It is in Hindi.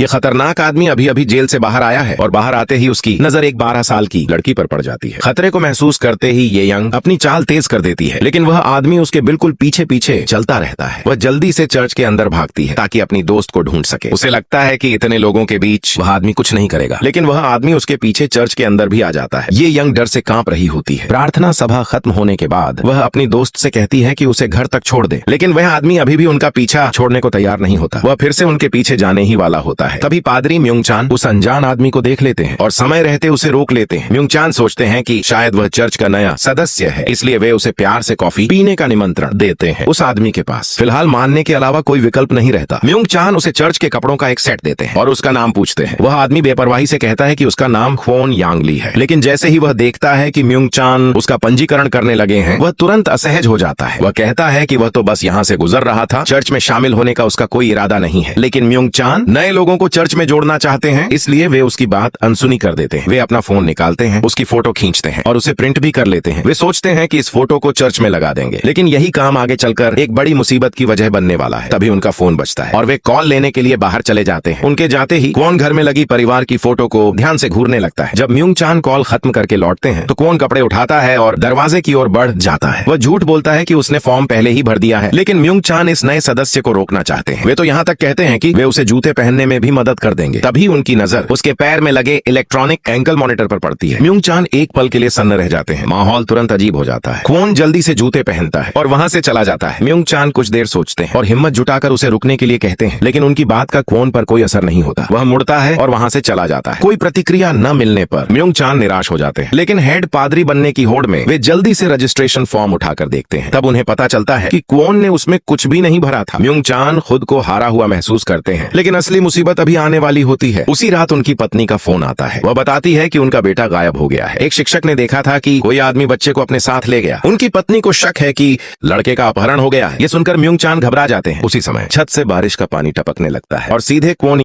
ये खतरनाक आदमी अभी अभी जेल से बाहर आया है और बाहर आते ही उसकी नजर एक 12 साल की लड़की पर पड़ जाती है। खतरे को महसूस करते ही ये यंग अपनी चाल तेज कर देती है, लेकिन वह आदमी उसके बिल्कुल पीछे पीछे चलता रहता है। वह जल्दी से चर्च के अंदर भागती है ताकि अपनी दोस्त को ढूंढ सके। उसे लगता है कि इतने लोगों के बीच वह आदमी कुछ नहीं करेगा, लेकिन वह आदमी उसके पीछे चर्च के अंदर भी आ जाता है। ये यंग डर से कांप रही होती है। प्रार्थना सभा खत्म होने के बाद वह अपनी दोस्त से कहती है कि उसे घर तक छोड़ दे, लेकिन वह आदमी अभी भी उनका पीछा छोड़ने को तैयार नहीं होता। वह फिर से उनके पीछे जाने ही वाला होता है। तभी पादरी म्योंगचान उस अनजान आदमी को देख लेते हैं और समय रहते उसे रोक लेते हैं। म्योंगचान सोचते हैं कि शायद वह चर्च का नया सदस्य है, इसलिए वे उसे प्यार से कॉफी पीने का निमंत्रण देते हैं। उस आदमी के पास फिलहाल मानने के अलावा कोई विकल्प नहीं रहता। म्योंगचान उसे चर्च के कपड़ों का एक सेट देते हैं और उसका नाम पूछते हैं। वह आदमी बेपरवाही से कहता है कि उसका नाम ख्वोन यांगली है, लेकिन जैसे ही वह देखता है कि म्योंगचान उसका पंजीकरण करने लगे हैं, वह तुरंत असहज हो जाता है। वह कहता है कि वह तो बस यहाँ से गुजर रहा था, चर्च में शामिल होने का उसका कोई इरादा नहीं है। लेकिन म्योंगचान नए लोगों को चर्च में जोड़ना चाहते हैं, इसलिए वे उसकी बात अनसुनी कर देते हैं। वे अपना फोन निकालते हैं, उसकी फोटो खींचते हैं और उसे प्रिंट भी कर लेते हैं। वे सोचते हैं कि इस फोटो को चर्च में लगा देंगे, लेकिन यही काम आगे चलकर एक बड़ी मुसीबत की वजह बनने वाला है। तभी उनका फोन बजता है और वे कॉल लेने के लिए बाहर चले जाते हैं। उनके जाते ही क्वोन घर में लगी परिवार की फोटो को ध्यान से घूरने लगता है। जब म्योंगचान कॉल खत्म करके लौटते हैं तो क्वोन कपड़े उठाता है और दरवाजे की ओर बढ़ जाता है। वह झूठ बोलता है कि उसने फॉर्म पहले ही भर दिया है, लेकिन म्योंगचान इस नए सदस्य को रोकना चाहते हैं। वे तो यहाँ तक कहते हैं कि वे उसे जूते पहनने में भी मदद कर देंगे। तभी उनकी नजर उसके पैर में लगे इलेक्ट्रॉनिक एंकल मॉनिटर पर पड़ती है। म्योंगचान एक पल के लिए सन्न रह जाते हैं। माहौल तुरंत अजीब हो जाता है। क्वोन जल्दी से जूते पहनता है और वहाँ से चला जाता है। म्योंगचान कुछ देर सोचते हैं और हिम्मत जुटाकर उसे रुकने के लिए कहते हैं, लेकिन उनकी बात का क्वोन पर कोई असर नहीं होता। वह मुड़ता है और वहाँ से चला जाता है। कोई प्रतिक्रिया न मिलने पर म्योंगचान निराश हो जाते हैं, लेकिन हेड पादरी बनने की होड़ में वे जल्दी से रजिस्ट्रेशन फॉर्म उठाकर देखते हैं। तब उन्हें पता चलता है कि क्वोन ने उसमें कुछ भी नहीं भरा था। म्योंगचान खुद को हारा हुआ महसूस करते हैं, लेकिन असली मुसीबत अभी आने वाली होती है। उसी रात उनकी पत्नी का फोन आता है। वह बताती है कि उनका बेटा गायब हो गया है। एक शिक्षक ने देखा था कि कोई आदमी बच्चे को अपने साथ ले गया। उनकी पत्नी को शक है कि लड़के का अपहरण हो गया है। ये सुनकर म्योंगचान घबरा जाते हैं। उसी समय छत से बारिश का पानी टपकने लगता है और सीधे क्वोन